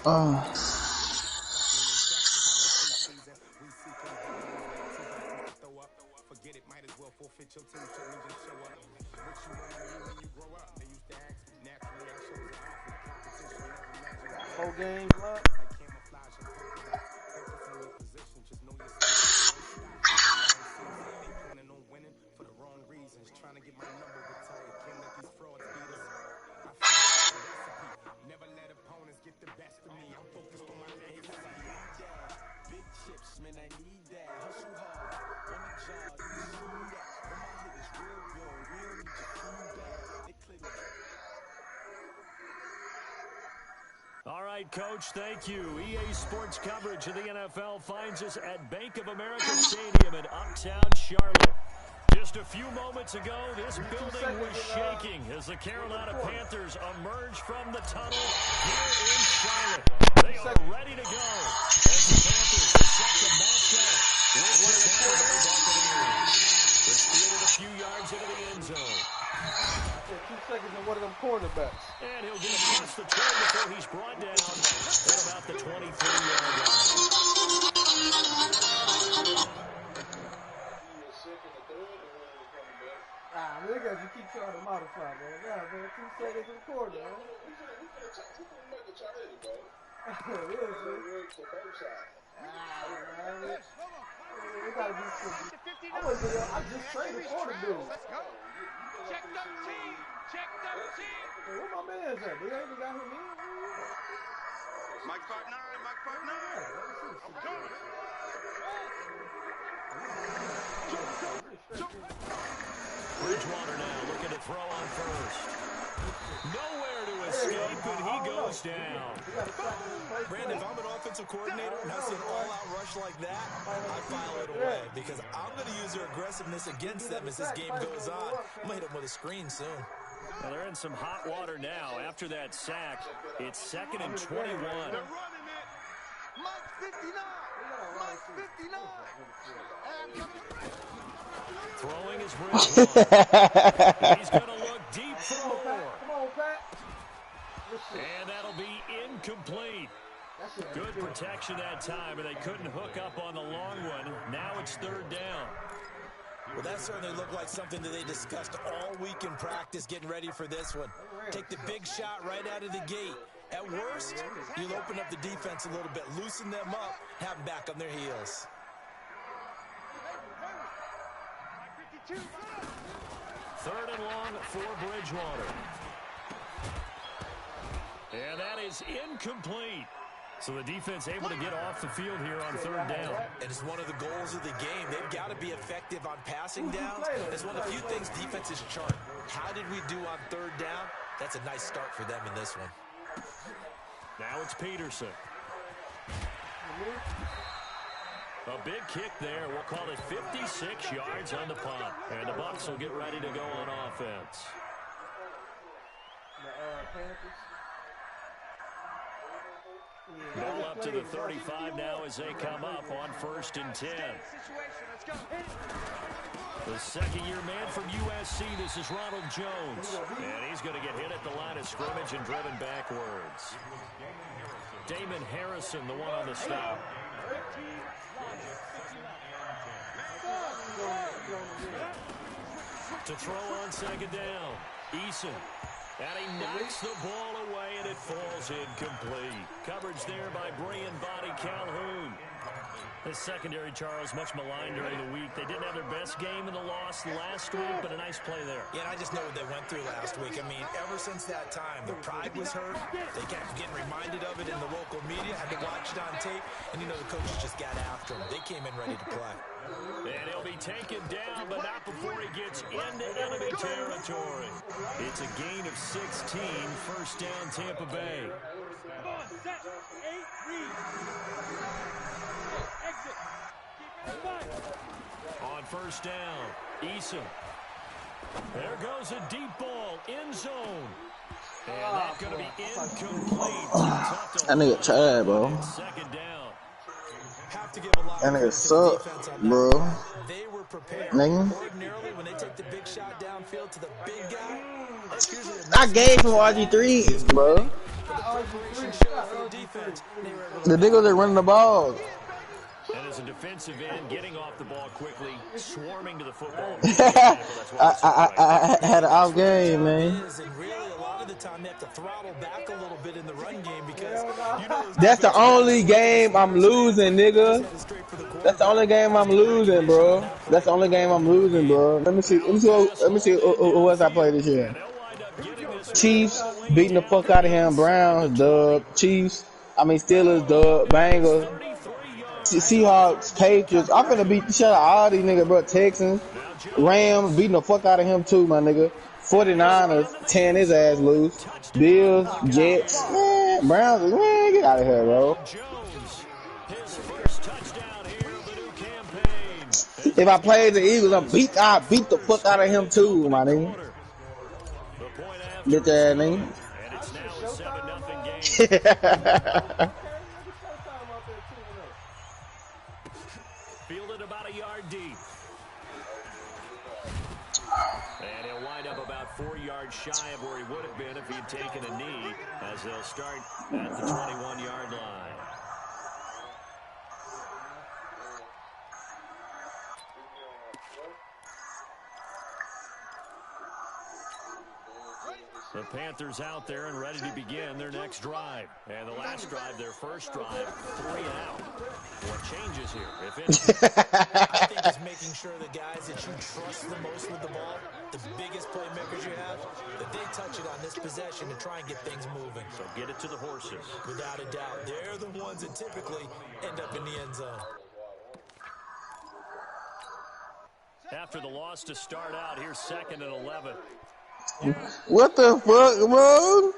4 games left. All right, Coach, thank you. EA Sports coverage of the NFL finds us at Bank of America Stadium in Uptown Charlotte. Just a few moments ago, this building was shaking as the Carolina Panthers emerged from the tunnel here in Charlotte. They are ready to go as the Panthers are set to match up with the Tampa Bay Buccaneers. It's fielded a few yards into the end zone. 2 seconds on one of them cornerbacks. And he'll get across the 20 before he's brought down at about the 23-yard line. Look at you keep trying to modify, man. Nah, man, 2 seconds in the corner, man. We gotta be some. I just traded for the dude. Checked up team. Checked up team. Hey, where my man's at? They ain't even got him in. Mike 5'9", Mike 5'9". Bridgewater now looking to throw on first. Nowhere to escape, and he goes down. Brandon, if I'm an offensive coordinator and I see an all-out rush like that, I file it away because I'm going to use their aggressiveness against them as this game goes on. I'm going to hit them with a screen soon. Well, they're in some hot water now. After that sack, it's 2nd and 21. They're running it. Mike 59. Mike 59. Throwing his Bridgewater. He's going to look deep for more. Come on, Pat. And that'll be incomplete. Good protection that time, and they couldn't hook up on the long one. Now it's 3rd down. Well, that certainly looked like something that they discussed all week in practice getting ready for this one. Take the big shot right out of the gate. At worst, you'll open up the defense a little bit, loosen them up, have them back on their heels. 3rd and long for Bridgewater. And that is incomplete. So the defense able to get off the field here on 3rd down. And it's one of the goals of the game. They've got to be effective on passing downs. It's one of the few things defenses chart. How did we do on 3rd down? That's a nice start for them in this one. Now it's Peterson. A big kick there. We'll call it 56 yards on the punt. And the Bucs will get ready to go on offense. Ball up to the 35 now as they come up on 1st and 10. The second-year man from USC, this is Ronald Jones. And he's going to get hit at the line of scrimmage and driven backwards. Damon Harrison, the one on the stop. To throw on 2nd down, Eason. And he knocks the ball away, and it falls incomplete. Coverage there by Brian Body Calhoun. The secondary, Charles, much maligned during the week. They didn't have their best game in the loss last week, but a nice play there. Yeah, and I just know what they went through last week. I mean, ever since that time, their pride was hurt. They kept getting reminded of it in the local media, had to watch it on tape, and, you know, the coaches just got after him. They came in ready to play. And he'll be taken down, but not before he gets into enemy territory. It's a gain of 16, 1st down Tampa Bay. Come on, set, 8, read. Exit. On 1st down, Eason. There goes a deep ball, end zone. And that's going to be incomplete. That nigga tried, bro. 2nd down. Have to give a lot That nigga of suck, bro. They were prepared. Nigga. Ordinarily, when they take the big shot downfield to the big guy, I gave him RG3, bro. preparation show for the defense. The niggas that running the ball. And as a defensive end, getting off the ball quickly, swarming to the football. I had an off game, man. And really, a lot of the time, they have to throttle back a little bit in the run game because you know that's the only game I'm losing, nigga. That's the only game I'm losing, bro. That's the only game I'm losing, bro. Let me see who else I play this year. Chiefs beating the fuck out of him. Browns, dub. Steelers, dub. Bengals. Seahawks, Patriots. I'm finna beat the shit out of all these niggas, bro. Texans, Rams, beating the fuck out of him too, my nigga. 49ers, tearing his ass loose. Bills, Jets, man, Browns, man, get out of here, bro. If I played the Eagles, I beat the fuck out of him too, my nigga. Bitch ass nigga. Fielded about a yard deep. And he'll wind up about 4 yards shy of where he would have been if he'd taken a knee, as they'll start at the 21-yard line. The Panthers out there and ready to begin their next drive. And the last drive, their first drive, 3 and out. What changes here, if anything? I think it's making sure the guys that you trust the most with the ball, the biggest playmakers you have, that they touch it on this possession to try and get things moving. So get it to the horses. Without a doubt. They're the ones that typically end up in the end zone. After the loss to start out, here's 2nd and 11. What the fuck, bro?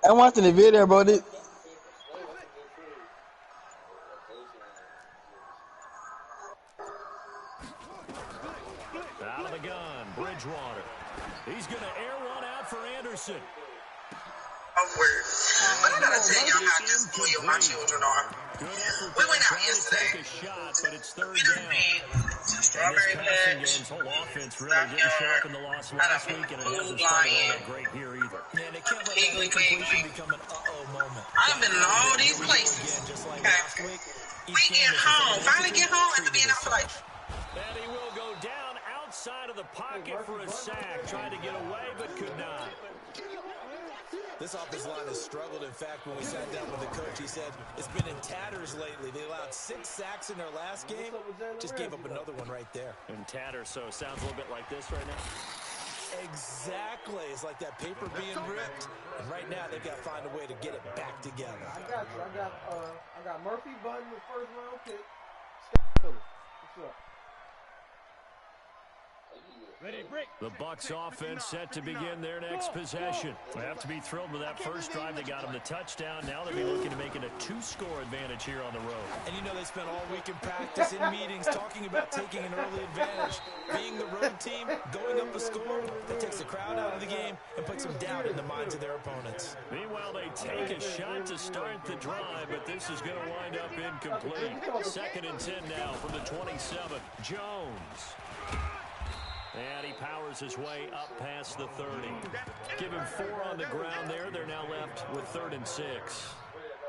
I'm watching the video, bro. Out of the gun, Bridgewater. He's going to air one out for Anderson. But I gotta tell y'all how disloyal my children are. We went out yesterday. But it's 3rd down. Two strawberry patch. Whole offense really didn't show up in the loss last week, and it hasn't started all that great here either. Man, they can't let that incompletion become an moment. I've been in all these places. Okay. We get home. Finally get home after being out for like. And he will go down outside of the pocket for a sack. Tried to get away, but could not. This offensive line has struggled. In fact, when we sat down with the coach, he said it's been in tatters lately. They allowed 6 sacks in their last game. Just gave up another one right there. In tatters, so it sounds a little bit like this right now. Exactly. It's like that paper being ripped. And right now, they've got to find a way to get it back together. I got you. I got Murphy Button, the 1st round pick. What's up? The Bucs offense set to begin their next possession. They have to be thrilled with that first drive. They got them the touchdown. Now they'll be looking to make it a 2-score advantage here on the road. And you know they spent all week in practice, in meetings, talking about taking an early advantage. Being the road team, going up a score, that takes the crowd out of the game and puts some doubt in the minds of their opponents. Meanwhile, they take a shot to start the drive, but this is going to wind up incomplete. 2nd and 10 now from the 27. Jones. And he powers his way up past the 30. Give him 4 on the ground there. They're now left with 3rd and 6.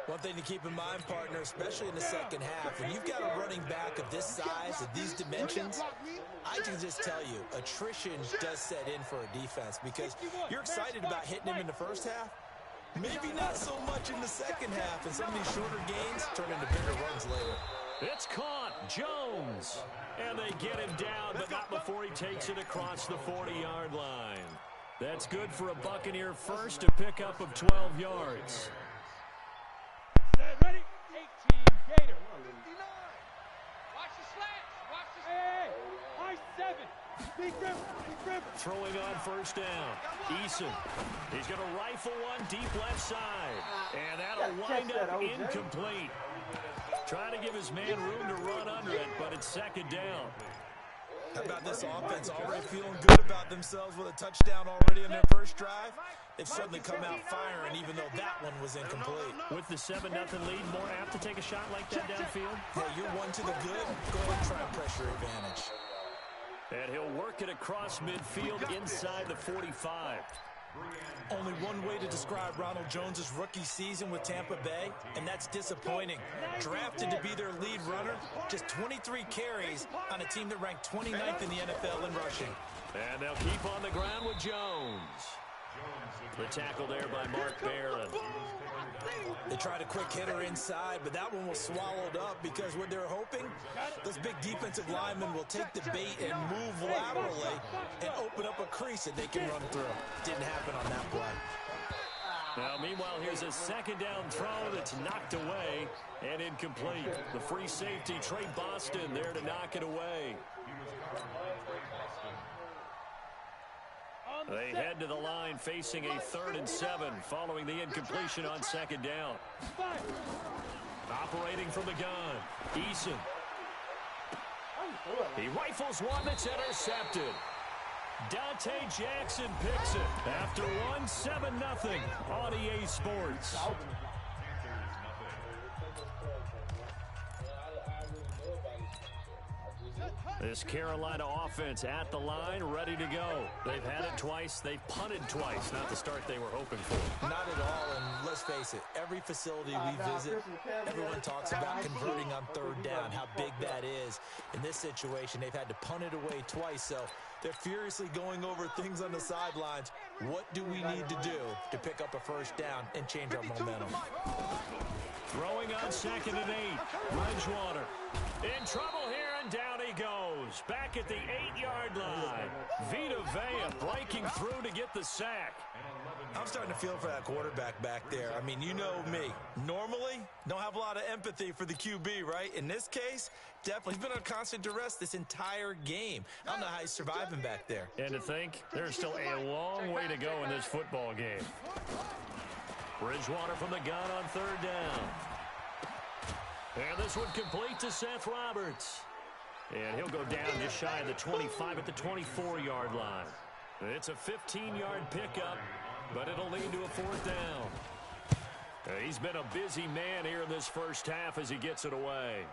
One thing to keep in mind, partner, especially in the second half, when you've got a running back of this size, of these dimensions, I can just tell you, attrition does set in for a defense because you're excited about hitting him in the first half. Maybe not so much in the second half, and some of these shorter gains turn into bigger runs later. It's caught. Jones. And they get him down, but not before he takes it across the 40-yard line. That's good for a Buccaneer first, a pickup of 12 yards. Ready? 18 Gator. 59. Watch the slats. Watch the slats. High 7. Big rip. Throwing on first down. Eason. He's going to rifle one deep left side. And that'll wind up incomplete. Trying to give his man room to run under it, but it's 2nd down. How about this offense already feeling good about themselves with a touchdown already in their first drive? They've certainly come out firing, even though that one was incomplete. With the 7-0 lead, more apt to take a shot like that downfield? Yeah, you're one to the good. Go ahead and try and pressure advantage. And he'll work it across midfield inside the 45. Only one way to describe Ronald Jones' rookie season with Tampa Bay, and that's disappointing. Drafted to be their lead runner, just 23 carries on a team that ranked 29th in the NFL in rushing. And they'll keep on the ground with Jones. The tackle there by Mark Barron. They tried a quick hitter inside, but that one was swallowed up because what they're hoping, those big defensive linemen will take the bait and move laterally and open up a crease that they can run through. Didn't happen on that play. Now, meanwhile, here's a second down throw that's knocked away and incomplete. The free safety, Trey Boston, there to knock it away. They head to the line facing a 3rd and 7 following the incompletion on second down. Operating from the gun, Eason. He rifles one that's intercepted. Dante Jackson picks it after 7-0 on EA Sports. This Carolina offense at the line, ready to go. They've had it twice. They've punted twice. Not the start they were hoping for. Not at all, and let's face it, every facility we visit, everyone talks about converting on 3rd down, how big that is. In this situation, they've had to punt it away twice, so they're furiously going over things on the sidelines. What do we need to do to pick up a 1st down and change our momentum? Throwing on 2nd and 8. Bridgewater in trouble here, and down he goes. Back at the 8-yard line. Vita Vea breaking through to get the sack. I'm starting to feel for that quarterback back there. I mean, you know me. Normally, don't have a lot of empathy for the QB, right? In this case, definitely. He's been on constant duress this entire game. I don't know how he's surviving back there. And to think, there's still a long way to go in this football game. Bridgewater from the gun on 3rd down. And this one complete to Seth Roberts. And he'll go down just shy of the 25 at the 24-yard line. It's a 15-yard pickup, but it'll lead to a 4th down. He's been a busy man here in this first half as he gets it away.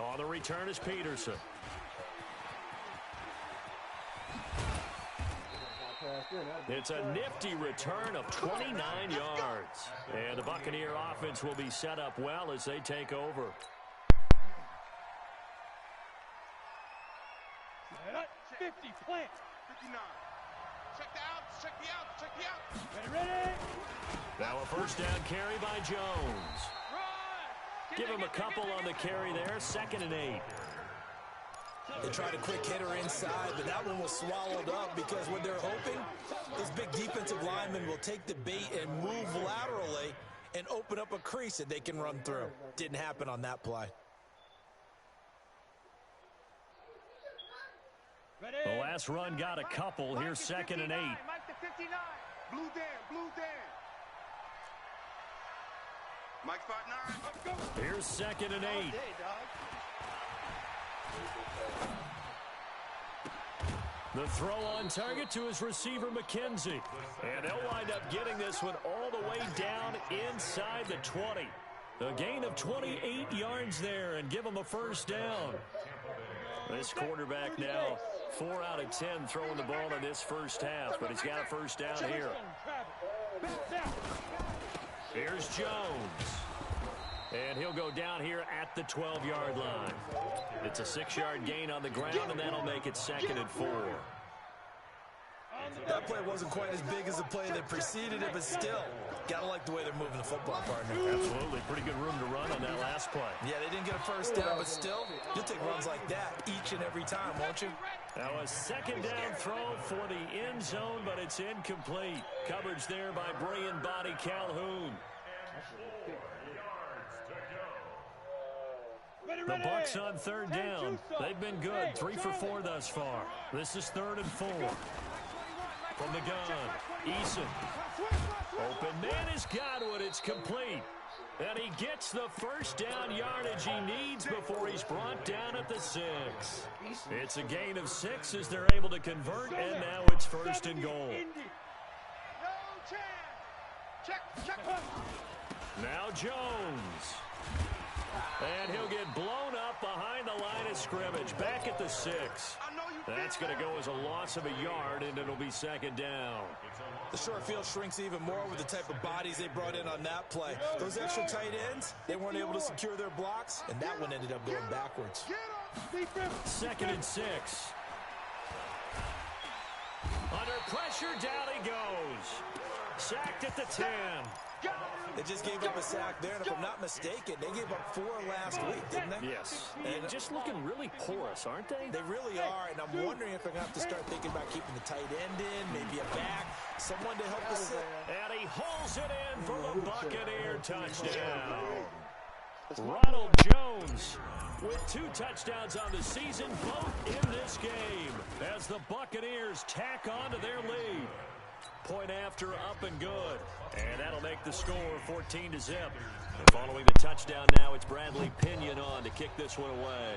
On the return is Peterson. It's a nifty return of 29 yards. And the Buccaneer offense will be set up well as they take over. 50, plant. 59. Check the outs, check the outs, check the outs. Ready. Now a 1st down carry by Jones. Give him a couple on the carry there. 2nd and 8. They tried a quick hitter inside, but that one was swallowed up because what they're hoping, those big defensive linemen will take the bait and move laterally and open up a crease that they can run through. Didn't happen on that play. The last run got a couple. Here's 2nd and 8. Mike the 59. Blue Dan, blue Dan. Mike spot 9. Here's 2nd and 8. The throw on target to his receiver, McKenzie. And they'll wind up getting this one all the way down inside the 20. A gain of 28 yards there and give him a 1st down. This quarterback now 4 out of 10 throwing the ball in this first half, but he's got a 1st down here. Here's Jones. And he'll go down here at the 12-yard line. It's a 6-yard gain on the ground, and that'll make it 2nd and 4. That play wasn't quite as big as the play that preceded it, but still, gotta like the way they're moving the football, partner. Absolutely. Pretty good room to run on that last play. Yeah, they didn't get a 1st down, but still, you'll take runs like that each and every time, won't you? Now a 2nd down throw for the end zone, but it's incomplete. Coverage there by Brian Body Calhoun. The Bucs on 3rd down. They've been good. 3 for 4 thus far. This is 3rd and 4. From the gun, Eason. Open man is Godwin. It's complete. And he gets the 1st down yardage he needs before he's brought down at the 6. It's a gain of 6 as they're able to convert, and now it's 1st and goal. Check. Now Jones. And he'll get blown up behind the line of scrimmage. Back at the 6. That's going to go as a loss of a yard, and it'll be second down. The short field shrinks even more with the type of bodies they brought in on that play. Those extra tight ends, they weren't able to secure their blocks, and that one ended up going backwards. Second and 6. Under pressure, down he goes. Sacked at the 10. They just gave up a sack there, and if I'm not mistaken, they gave up 4 last week, didn't they? Yes. And just looking really porous, aren't they? They really are, and I'm wondering if they're going to have to start thinking about keeping the tight end in, maybe a back, someone to help us sit. And he holds it in for the Buccaneer touchdown. Ronald Jones with 2 touchdowns on the season, both in this game, as the Buccaneers tack on to their lead. Point after, up and good. And that'll make the score 14-0. And following the touchdown now, it's Bradley Pinion on to kick this one away.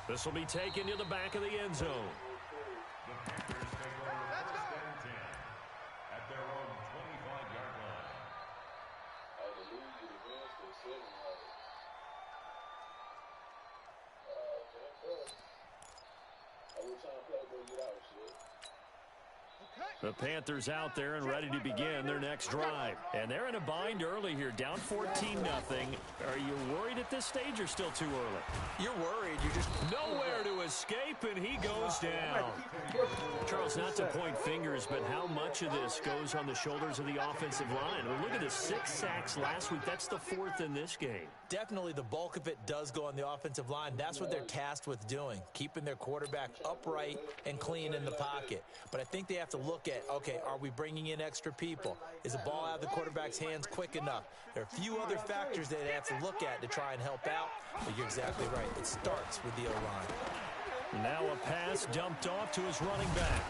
This will be taken to the back of the end zone. The Panthers out there and ready to begin their next drive. And they're in a bind early here, down 14-0. Are you worried at this stage or still too early? You're worried. You're just nowhere to escape, and he goes down. Charles, not to point fingers, but how much of this goes on the shoulders of the offensive line? I mean, look at the 6 sacks last week. That's the 4th in this game. Definitely the bulk of it does go on the offensive line. That's what they're tasked with doing, keeping their quarterback upright and clean in the pocket. But I think they have to look at, okay, are we bringing in extra people? Is the ball out of the quarterback's hands quick enough? There are a few other factors that they have to look at to try and help out, but you're exactly right. It starts with the O-line. Now a pass dumped off to his running back.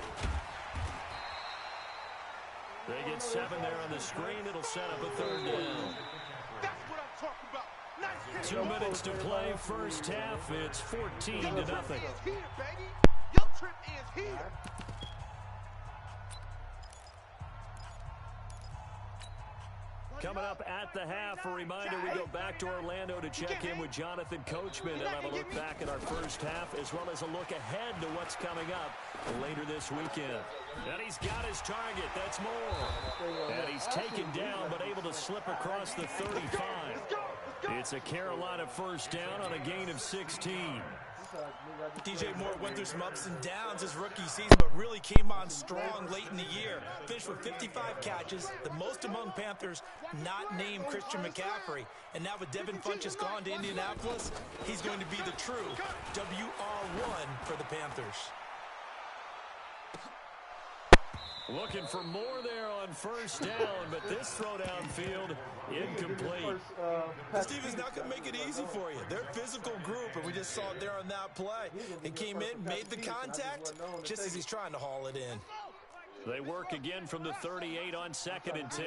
They get 7 there on the screen. It'll set up a 3rd down. That's what I'm talking about. 2 minutes to play, first half. It's 14-0. Your trip ends here, baby. Your trip ends here. Coming up at the half, a reminder, we go back to Orlando to check in with Jonathan Coachman and have a look back at our first half, as well as a look ahead to what's coming up later this weekend. And he's got his target. That's more. And he's taken down, but able to slip across the 35. It's a Carolina first down on a gain of 16. DJ Moore went through some ups and downs his rookie season, but really came on strong late in the year. Finished with 55 catches, the most among Panthers not named Christian McCaffrey. And now with Devin Funchess gone to Indianapolis, he's going to be the true WR1 for the Panthers. Looking for more there on first down, but this throw downfield incomplete. Stevens not going to make it easy for you. They're a physical group, and we just saw it there on that play. He came in, made the contact, just as he's trying to haul it in. They work again from the 38 on 2nd and 10.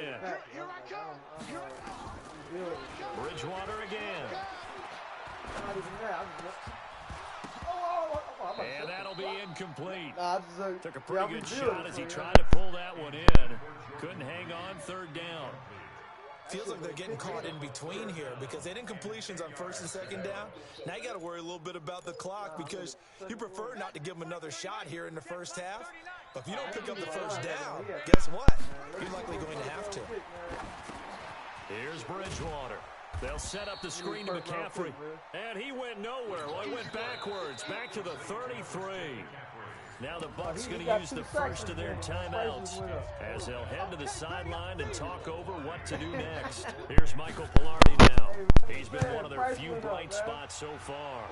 Bridgewater again. And that'll be incomplete. Took a pretty good shot as he tried to pull that one in. Couldn't hang on, 3rd down. Feels like they're getting caught in between here because they didn't completions on 1st and 2nd down. Now you got to worry a little bit about the clock because you prefer not to give them another shot here in the first half. But if you don't pick up the first down, guess what? You're likely going to have to. Here's Bridgewater. They'll set up the screen to McCaffrey. And he went nowhere. Well, he went backwards, back to the 33. Now the Bucs going to use the first of their timeouts as they'll head to the sideline and talk over what to do next. Here's Michael Pilardi now. He's been one of their few bright spots so far.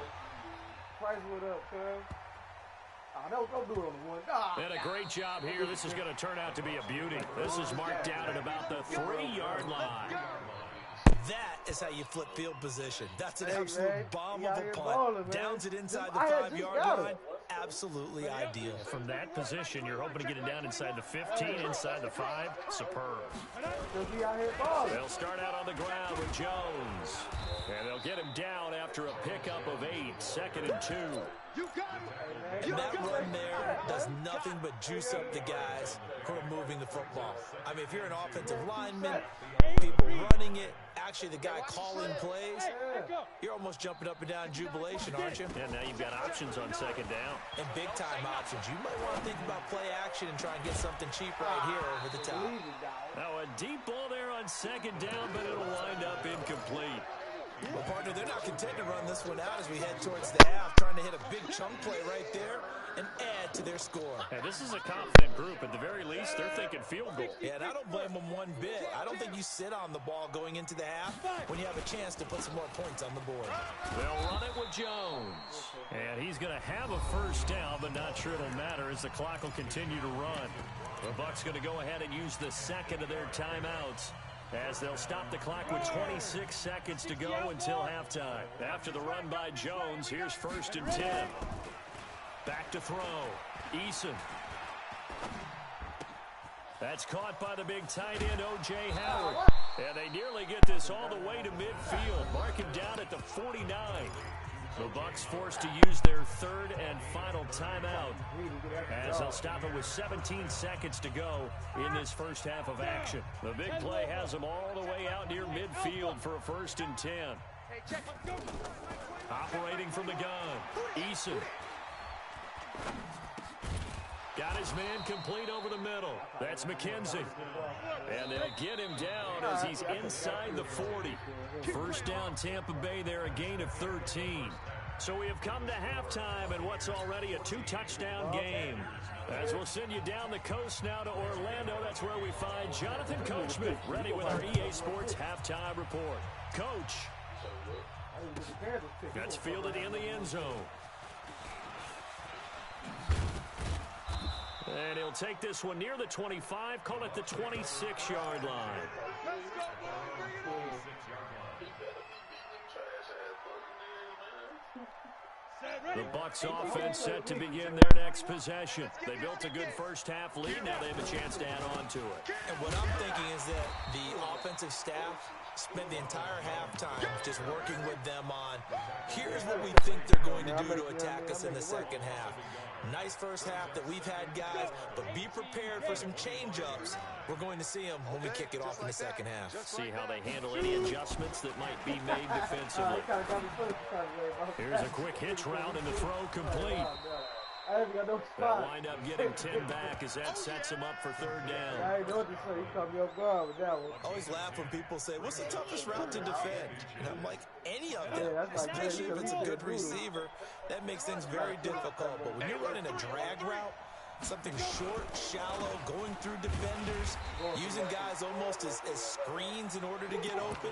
And a great job here. This is going to turn out to be a beauty. This is marked down at about the 3-yard line. That is how you flip field position. That's an absolute bomb of a punt. Downs it inside the 5-yard line. Absolutely ideal. From that position, you're hoping to get it down inside the 15, inside the 5. Superb. They'll start out on the ground with Jones. And they'll get him down after a pickup of 8. 2nd and 2. And that run there does nothing but juice up the guys who are moving the football. I mean, if you're an offensive lineman, people running it, actually the guy calling plays, you're almost jumping up and down in jubilation, aren't you? Yeah, now you've got options on second down. And big-time options. You might want to think about play action and try and get something cheap right here over the top. Now a deep ball there on second down, but it'll wind up incomplete. Well, partner, they're not content to run this one out as we head towards the half, trying to hit a big chunk play right there and add to their score. And this is a confident group. At the very least, they're thinking field goal. Yeah, and I don't blame them one bit. I don't think you sit on the ball going into the half when you have a chance to put some more points on the board. They'll run it with Jones. And he's going to have a first down, but not sure it'll matter as the clock will continue to run. The Bucs going to go ahead and use the second of their timeouts, as they'll stop the clock with 26 seconds to go until halftime. After the run by Jones, here's 1st and 10. Back to throw. Eason. That's caught by the big tight end, O.J. Howard. And they nearly get this all the way to midfield. Mark him down at the 49. The Bucs forced to use their third and final timeout, as they'll stop it with 17 seconds to go in this first half of action. The big play has them all the way out near midfield for a 1st and 10. Operating from the gun, Eason. Got his man complete over the middle. That's McKenzie. And they'll get him down as he's inside the 40. First down, Tampa Bay there, a gain of 13. So we have come to halftime in what's already a 2-touchdown game. As we'll send you down the coast now to Orlando, that's where we find Jonathan Coachman, ready with our EA Sports halftime report. Coach. That's fielded in the end zone. And he'll take this one near the 25, call it the 26-yard line. The Bucs offense set to begin their next possession. They built a good first half lead. Now they have a chance to add on to it. And what I'm thinking is that the offensive staff spent the entire halftime just working with them on, here's what we think they're going to do to attack us in the second half. Nice first half that we've had, guys, but be prepared for some change-ups. We're going to see them when we kick it off in the second half. See how they handle any adjustments that might be made defensively. Here's a quick hitch route and the throw complete. They'll wind up getting 10 back as that sets them up for third down. I know what to say. He caught me off guard with that one. I always laugh when people say, what's the toughest route to defend? And I'm like, any of them, especially if it's a good receiver. That makes things very difficult. But when you're running a drag route, something short, shallow, going through defenders, using guys almost as screens in order to get open,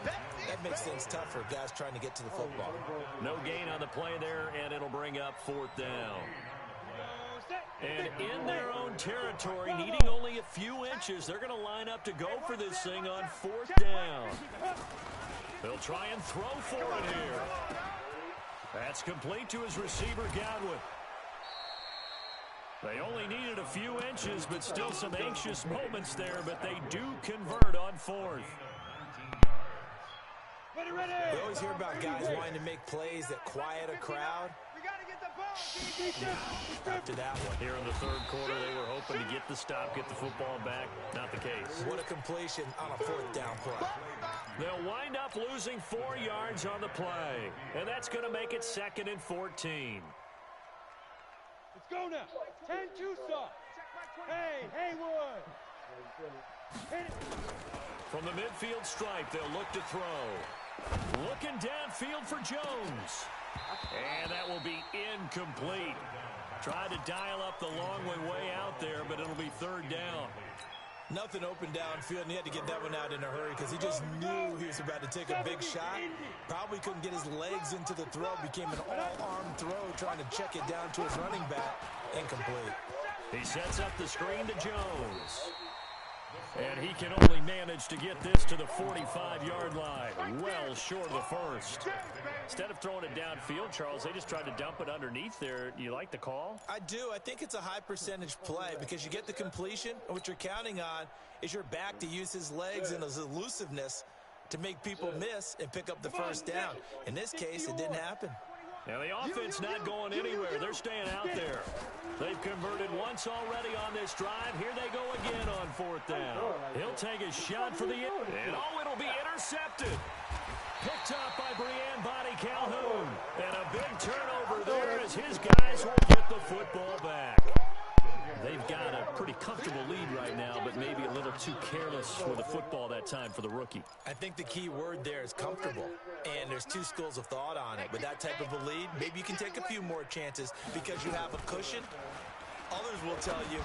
that makes things tough for guys trying to get to the football. No gain on the play there, and it'll bring up 4th down. And in their own territory, needing only a few inches, they're going to line up to go for this thing on 4th down. They'll try and throw for it here. That's complete to his receiver, Godwin. They only needed a few inches, but still some anxious moments there, but they do convert on 4th. We always hear about guys wanting to make plays that quiet a crowd. After that one. Here in the third quarter, they were hoping to get the stop, get the football back. Not the case. What a completion on a 4th down play. They'll wind up losing 4 yards on the play. And that's going to make it 2nd and 14. Let's go now. 10 Tucson. Hey, Haywood. From the midfield stripe, they'll look to throw. Looking downfield for Jones. And that will be incomplete. Tried to dial up the long way out there, but it'll be 3rd down. Nothing open downfield, and he had to get that one out in a hurry because he just knew he was about to take a big shot. Probably couldn't get his legs into the throw. Became an all-arm throw, trying to check it down to his running back. Incomplete. He sets up the screen to Jones. And he can only manage to get this to the 45-yard line. Well short of the first. Instead of throwing it downfield, Charles, they just tried to dump it underneath there. You like the call? I do. I think it's a high percentage play because you get the completion, and what you're counting on is your back to use his legs and his elusiveness to make people miss and pick up the first down. In this case, it didn't happen. And the offense not going anywhere. They're staying out there. They've converted once already on this drive. Here they go again on 4th down. He'll take a shot for the end. And it'll be intercepted. Picked up by Brianne Body Calhoun. And a big turnover there as his guys will get the football back. They've got a pretty comfortable lead right now, but maybe a little too careless with the football that time for the rookie. I think the key word there is comfortable, and there's two schools of thought on it. With that type of a lead, maybe you can take a few more chances because you have a cushion. Others will tell you,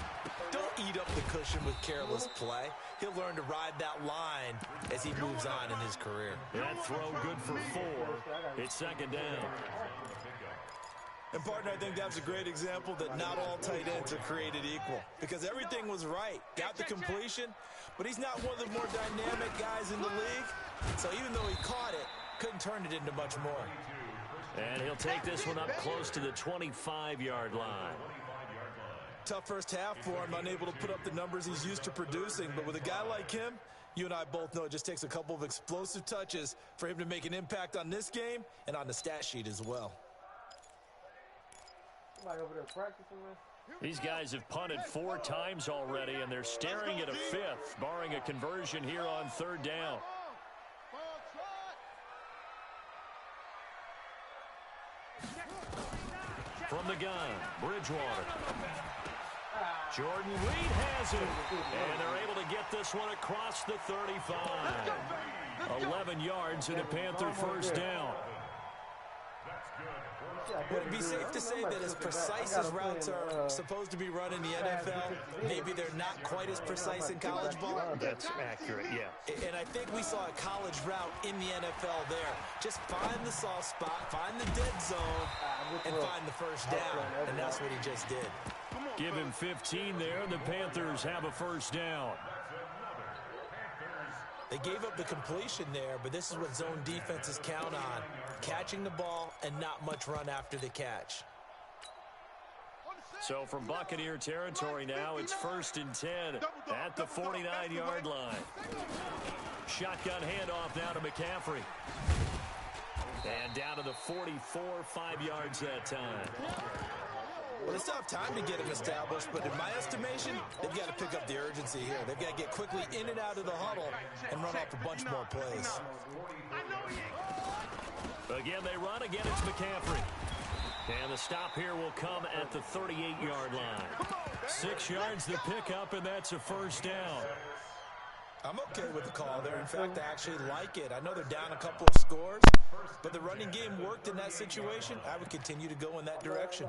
don't eat up the cushion with careless play. He'll learn to ride that line as he moves on in his career. That throw good for 4. It's 2nd down. And, partner, I think that's a great example that not all tight ends are created equal because everything was right. Got the completion, but he's not one of the more dynamic guys in the league. So even though he caught it, couldn't turn it into much more. And he'll take this one up close to the 25-yard line. Tough first half for him, unable to put up the numbers he's used to producing. But with a guy like him, you and I both know it just takes a couple of explosive touches for him to make an impact on this game and on the stat sheet as well. Over there practicing, man. These guys have punted 4 times already, and they're staring at a 5th, barring a conversion here on 3rd down. From the gun, Bridgewater. Jordan Reed has it, and they're able to get this one across the 35. 11 yards and a Panther 1st down. Would it be safe to say that as precise as routes are supposed to be run in the NFL, maybe they're not quite as precise in college ball? That's accurate, yeah. And I think we saw a college route in the NFL there. Just find the soft spot, find the dead zone, and find the 1st down. And that's what he just did. Give him 15 there, and the Panthers have a 1st down. They gave up the completion there, but this is what zone defenses count on. Catching the ball and not much run after the catch. So from Buccaneer territory now, it's 1st and 10 at the 49-yard line. Shotgun handoff now to McCaffrey. And down to the 44, 5 yards that time. Well, it's tough time to get him established, but in my estimation, they've got to pick up the urgency here. They've got to get quickly in and out of the huddle and run off a bunch more plays. Again, they run. Again, it's McCaffrey. And the stop here will come at the 38-yard line. 6 yards to pick up, and that's a 1st down. I'm okay with the call there. In fact, I actually like it. I know they're down a couple of scores, but the running game worked in that situation. I would continue to go in that direction.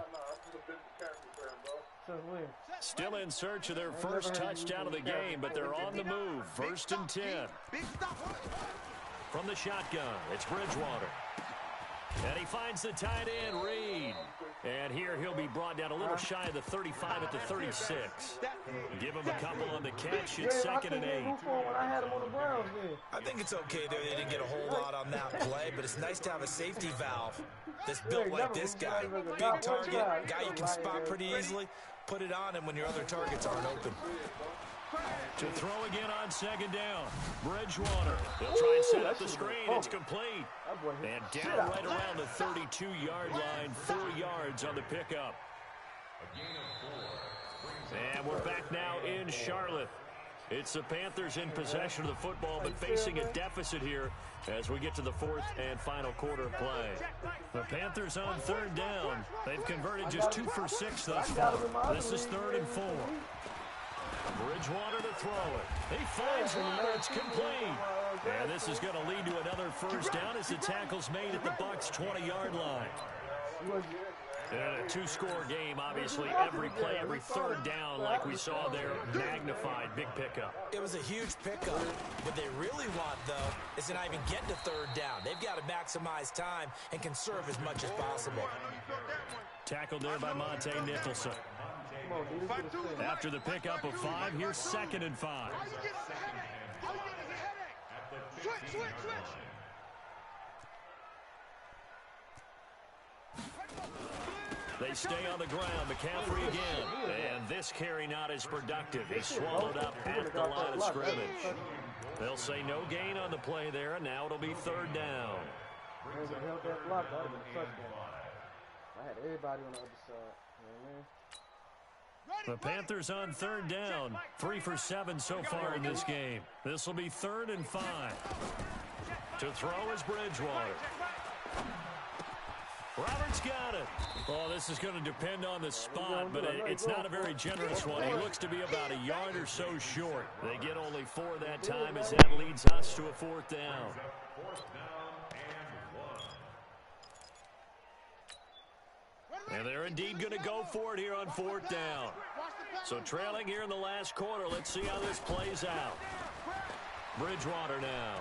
Still in search of their first touchdown of the game, but they're on the move. 1st and 10. From the shotgun, it's Bridgewater. And he finds the tight end, Reed. And here he'll be brought down a little shy of the 35 at the 36. Give him a couple on the catch. It's 2nd and 8. I think it's okay there. They didn't get a whole lot on that play, but it's nice to have a safety valve that's built like this guy. Big target, guy you can spot pretty easily. Put it on him when your other targets aren't open. To throw again on 2nd down. Bridgewater. They'll try and set up the screen. It's complete. And down right around the 32-yard line. 4 yards on the pickup. And we're back now in Charlotte. It's the Panthers in possession of the football, but facing a deficit here as we get to the 4th and final quarter of play. The Panthers on 3rd down. They've converted just 2 for 6 thus far. This is 3rd and 4. Bridgewater to throw it. He finds Roberts, complete. And this is going to lead to another 1st down as the tackle's made at the Bucs' 20-yard line. And a 2-score game, obviously, every play, every 3rd down, like we saw there, magnified, big pickup. It was a huge pickup. What they really want, though, is to not even get to 3rd down. They've got to maximize time and conserve as much as possible. Tackled there by Monte Nicholson. After the pickup of 5, here's 2nd and 5. They stay on the ground. McCaffrey again. And this carry not as productive. He's swallowed up at the line of scrimmage. They'll say no gain on the play there, and now it'll be 3rd down. I had everybody on the other side. You know what I mean? The Panthers on third down. 3 for 7 so far in this game. This will be 3rd and 5. To throw is Bridgewater. Roberts got it. Oh, this is going to depend on the spot, but it's not a very generous one. He looks to be about a yard or so short. They get only 4 that time as that leads us to a 4th down. And they're indeed going to go for it here on 4th down. So trailing here in the last quarter. Let's see how this plays out. Bridgewater now.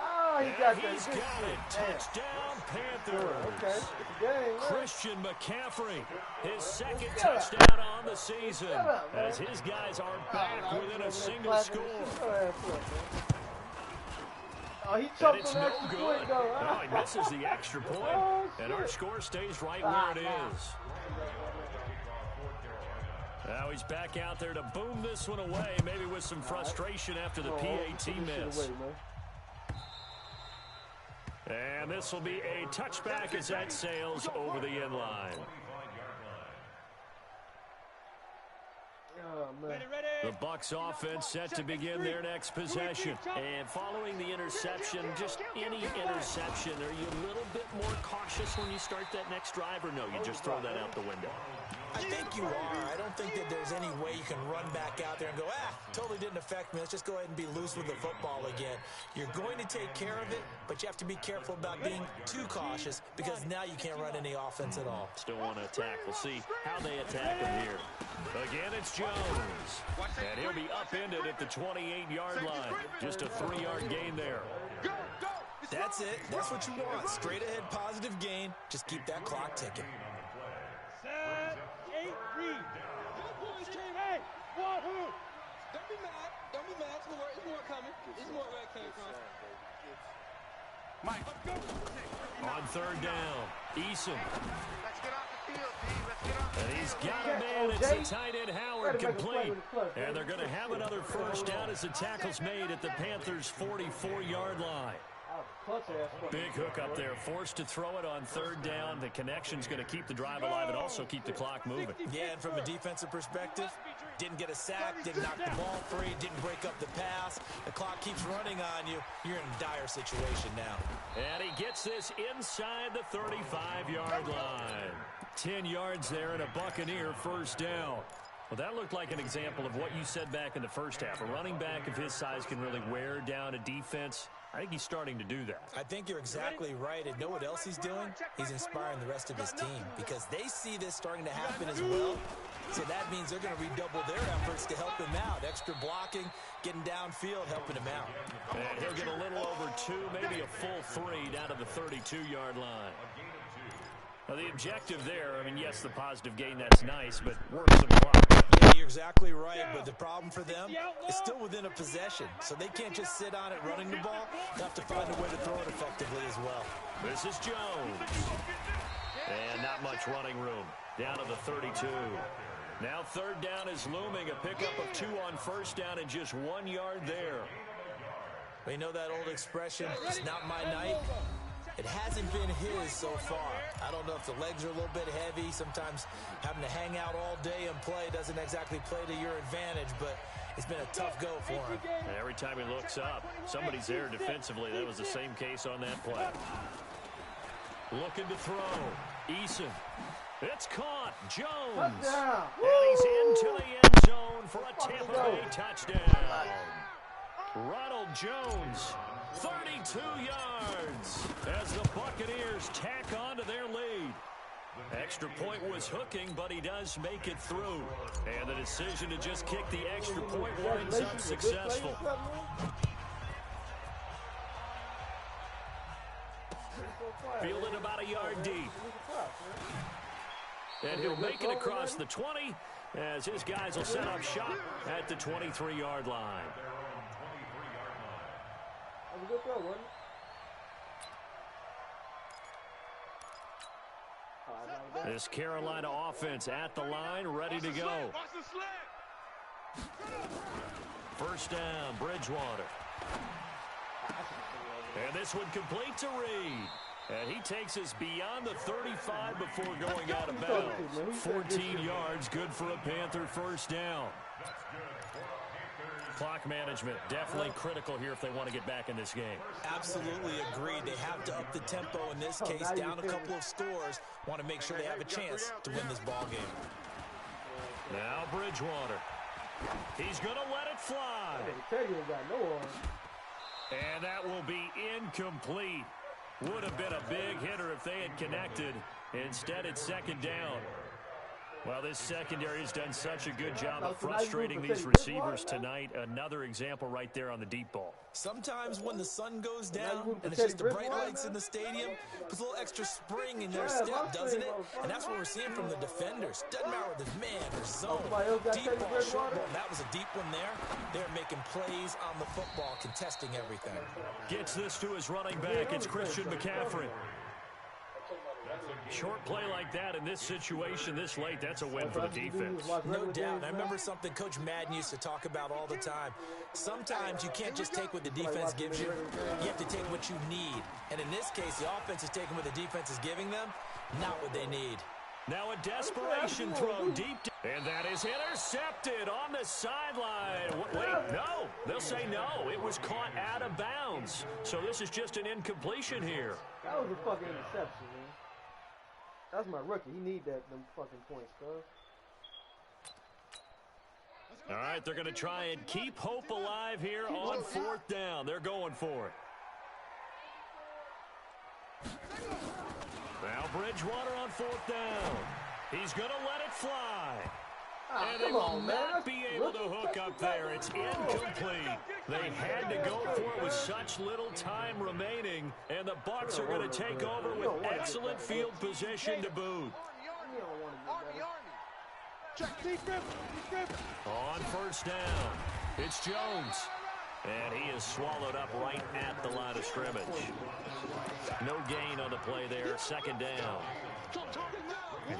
Oh, he got that. He's got it. Touchdown, Panthers. Okay. Game, Christian McCaffrey, his 2nd touchdown on the season, as his guys are back within a single score. Oh, he And choked it's on no that extra good. point, though. No, he misses the extra point, and our score stays right where it is. Now he's back out there to boom this one away, maybe with some frustration after the PAT miss. And this will be a touchback as that sails over the end line. The Bucs offense set to begin their next possession. And following the interception, just any interception, are you a little bit more cautious when you start that next drive, or no, you just throw that out the window? I think you are. I don't think that there's any way you can run back out there and go, totally didn't affect me. Let's just go ahead and be loose with the football again. You're going to take care of it, but you have to be careful about being too cautious because now you can't run any offense at all. Still want to attack. We'll see how they attack him here. Again, it's Jones. And he'll be upended at the 28-yard line. Just a 3-yard gain there. That's it. That's what you want. Straight ahead positive gain. Just keep that clock ticking. 7, 8, read. Hey, wahoo! Don't be mad. Don't be mad. It's more coming. It's more where it came from. Mike, let's go. On 3rd down, Eason. Let's get off the field, D. Let's get off the And he's field. got a man. It's the tight end Howard complete. And they're going to have another 1st down as the tackle's made at the Panthers' 44-yard line. Big hook up there, forced to throw it on 3rd down. The connection's going to keep the drive alive and also keep the clock moving. Yeah, and from a defensive perspective, didn't get a sack, didn't knock the ball free, didn't break up the pass. The clock keeps running on you. You're in a dire situation now. And he gets this inside the 35-yard line. 10 yards there and a Buccaneer 1st down. Well, that looked like an example of what you said back in the first half. A running back of his size can really wear down a defense. I think he's starting to do that. I think you're exactly right. And know what else he's doing? He's inspiring the rest of his team because they see this starting to happen as well. So that means they're going to redouble their efforts to help him out. Extra blocking, getting downfield, helping him out. And he'll get a little over 2, maybe a full 3 down to the 32-yard line. Now, the objective there, I mean, yes, the positive gain, that's nice, but work some clock. Yeah, you're exactly right, but the problem for them is still within a possession. So they can't just sit on it running the ball. They have to find a way to throw it effectively as well. This is Jones. And not much running room. Down to the 32. Now 3rd down is looming. A pickup of 2 on 1st down and just 1 yard there. We know that old expression, it's not my night. It hasn't been his so far. I don't know if the legs are a little bit heavy. Sometimes having to hang out all day and play doesn't exactly play to your advantage, but it's been a tough go for him. And every time he looks up, somebody's there defensively. That was the same case on that play. Looking to throw. Eason. It's caught. Jones. And he's into the end zone for a Tampa Bay touchdown. Ronald Jones, 32 yards as the Buccaneers tack on to their lead. Extra point was hooking, but he does make it through. And the decision to just kick the extra point winds up successful. Fielded about a yard deep. And he'll make it across the 20 as his guys will set up shop at the 23-yard line. This Carolina offense at the line, ready to go. 1st down, Bridgewater. And this one complete to Reed. And he takes us beyond the 35 before going out of bounds. 14 yards, good for a Panther first down. Clock management, definitely critical here if they want to get back in this game. Absolutely agreed. They have to up the tempo in this case, down a couple of scores. Want to make sure they have a chance to win this ball game. Now Bridgewater. He's going to let it fly. And that will be incomplete. Would have been a big hitter if they had connected. Instead, it's second down. Well, this secondary has done such a good job of frustrating these receivers tonight. Another example right there on the deep ball. Sometimes when the sun goes down and it's just the bright lights in the stadium, puts a little extra spring in their step, doesn't it? And that's what we're seeing from the defenders. Doesn't matter whether it's man or zone. Deep ball, short ball. That was a deep one there. They're making plays on the football, contesting everything. Gets this to his running back. It's Christian McCaffrey. Short play like that in this situation this late, that's a win for the defense. No doubt. I remember something Coach Madden used to talk about all the time. Sometimes you can't just take what the defense gives you. You have to take what you need. And in this case, the offense is taking what the defense is giving them, not what they need. Now a desperation throw deep. And that is intercepted on the sideline. Wait, no. They'll say no. It was caught out of bounds. So this is just an incompletion here. That was a fucking interception, man. That's my rookie. He need them fucking points, cuz. All right, they're going to try and keep hope alive here on fourth down. They're going for it. Now Bridgewater on fourth down. He's going to let it fly. And they will not be able to hook up there. It's incomplete. They had to go for it with such little time remaining, and the Bucs are going to take over with excellent field position to boot. On first down, it's Jones. And he is swallowed up right at the line of scrimmage. No gain on the play there, second down.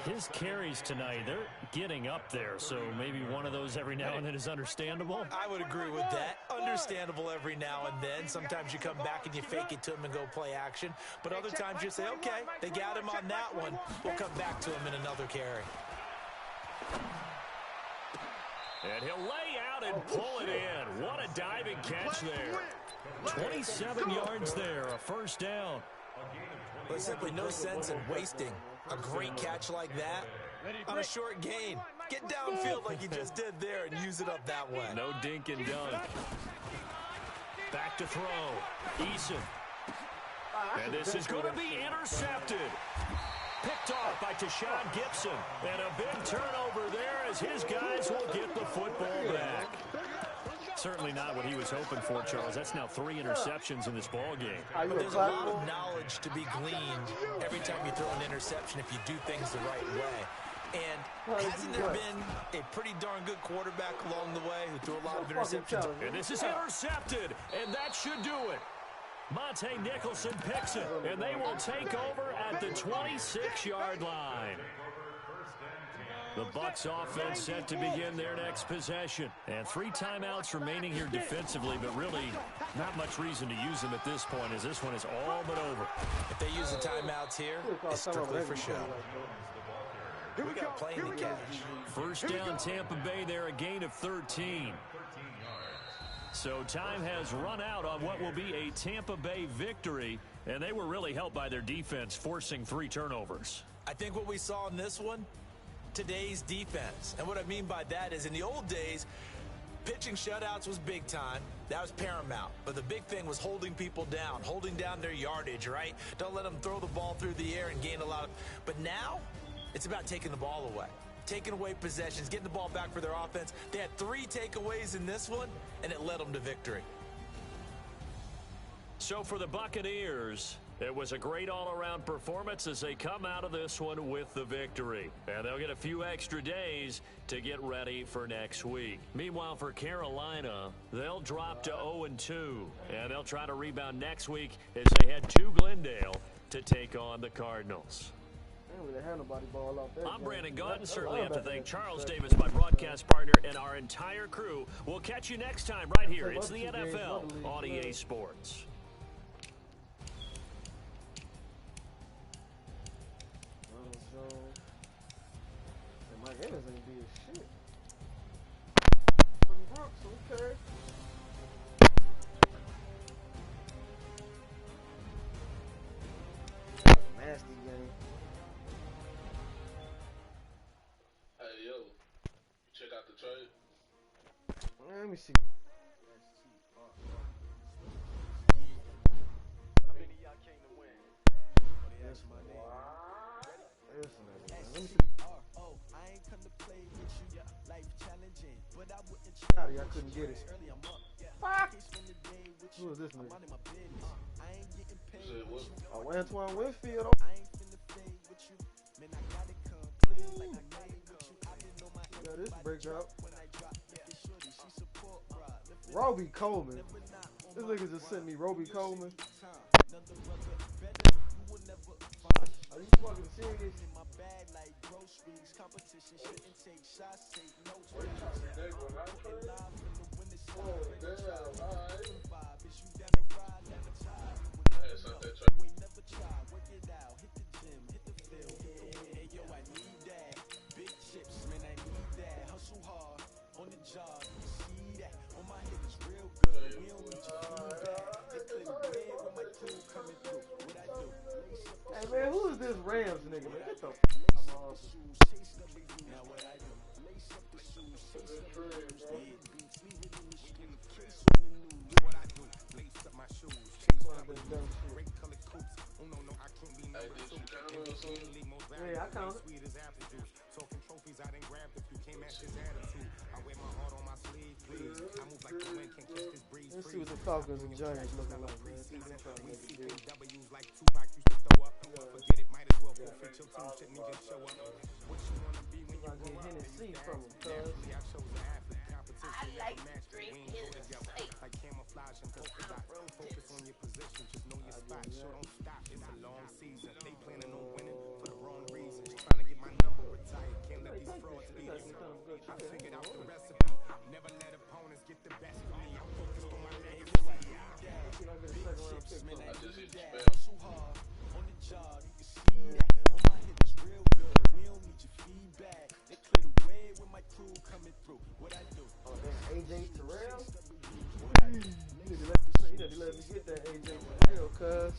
His carries tonight, they're getting up there, so maybe one of those every now and then is understandable. I would agree with that. Understandable every now and then. Sometimes you come back and you fake it to him and go play action. But other times you say, okay, they got him on that one. We'll come back to him in another carry. And he'll lay out and pull it in. What a diving catch there. 27 yards there, a first down. There's simply no sense in wasting a great catch like that on a short gain. Get downfield like you just did there and use it up that way. No dink and dunk. Back to throw. Eason. And this is going to be intercepted. Picked off by Tashawn Gibson. And a big turnover there as his guys will get the football back. Certainly not what he was hoping for, Charles. That's now 3 interceptions in this ball game. But there's a lot of knowledge to be gleaned every time you throw an interception if you do things the right way. And hasn't there been a pretty darn good quarterback along the way who threw a lot of interceptions? And this is intercepted, and that should do it. Monte Nicholson picks it, and they will take over at the 26-yard line. The Bucs offense set to begin their next possession. And 3 timeouts remaining here defensively, but really not much reason to use them at this point as this one is all but over. If they use the timeouts here, it's strictly for show. We got playing to catch. First down Tampa Bay there, a gain of 13. So time has run out on what will be a Tampa Bay victory, and they were really helped by their defense, forcing 3 turnovers. I think what we saw in this one, today's defense. And what I mean by that is in the old days, pitching shutouts was big time. That was paramount. But the big thing was holding people down, holding down their yardage, right? Don't let them throw the ball through the air and gain a lot of... But now, it's about taking the ball away. Taking away possessions, getting the ball back for their offense. They had 3 takeaways in this one, and it led them to victory. So for the Buccaneers, it was a great all-around performance as they come out of this one with the victory. And they'll get a few extra days to get ready for next week. Meanwhile, for Carolina, they'll drop to 0-2. And they'll try to rebound next week as they head to Glendale to take on the Cardinals. I'm Brandon Gaunt, and certainly have to thank Charles Davis, my broadcast partner, and our entire crew. We'll catch you next time right here. It's the NFL on EA Sports. shit. From Brooks, okay. Nasty game. Hey yo, check out the trade. Let me see. How many of y'all came to win? That's my name. Let me see. I ain't come to play with you. Life challenging, but I wouldn't try. I couldn't get it. Early I'm up. Fuck. Who is this nigga? I ain't getting paid. Oh, Antoine Winfield. I ain't finna fade with you. Man, I got it complete like I made with you. I didn't know my got this breakout. When I drop, shorty, she support, Roby Coleman. This nigga just sent me Roby Coleman. Are you fucking serious? In my bag like groceries, competition shouldn't take shots, take notes. Hey man, who is this Rams nigga? Man, get the yeah, I count it. Talking trophies, I didn't grab the few, can't match his attitude. I wear my heart on my sleeve, please. I move like the wind, can't catch this breeze. Let's see what the Falcons and Giants looking like, man. We see W's like Tupac used to throw up. Forget it, might as well forfeit your team, shouldn't even show up. What you wanna be when you grow up? Hennessy from him, cuz. I chose an athlete, competition, never match, we ain't go together. Like camouflage and polka dots. Focus on your position, just know your spot. Sure, don't stop, it's a long season. They planning on winning for the wrong reasons. Trying to get my number retired, can't let these frauds beat us. I figured out the recipe, never let opponents get the best of me. I'm focused on my legacy. I just hit the spell. Hustle hard on the job, you can see that. On my hit is real good, we don't need your feedback. They clear the way with my crew coming through. What I do? Oh, damn, AJ Terrell? You need to let me get that AJ Terrell, cuz.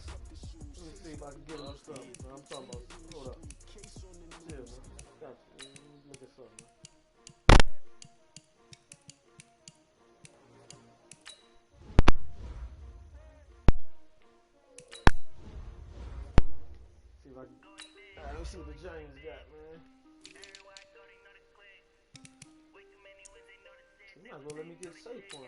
Let me see if I can get him something. I'm talking about, hold up. Chill, man. Got you. Look at something, man. See if I can. Alright, let's see what the Giants got, man. You're not gonna let me get Saquon.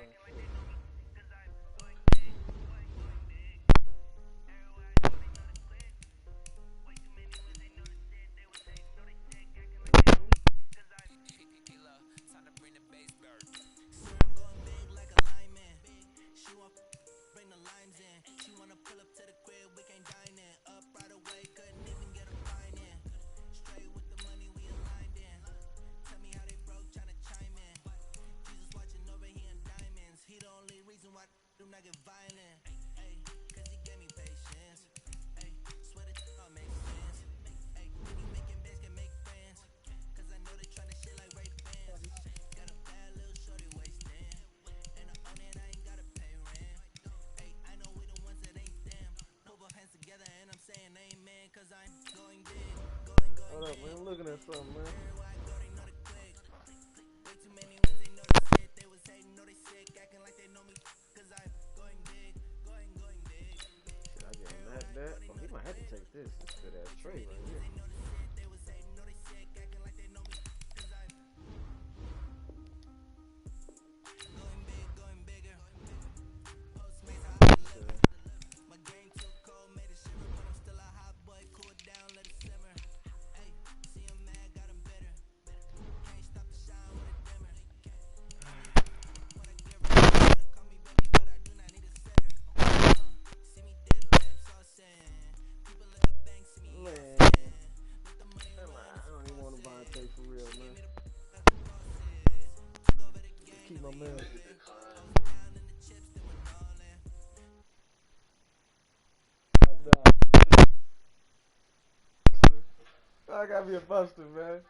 Hold up, man. I'm looking at something, man. Should I get him that? Oh, he might have to take this. This good ass trade right here. For real, man. Keep my man. I gotta be a buster, man.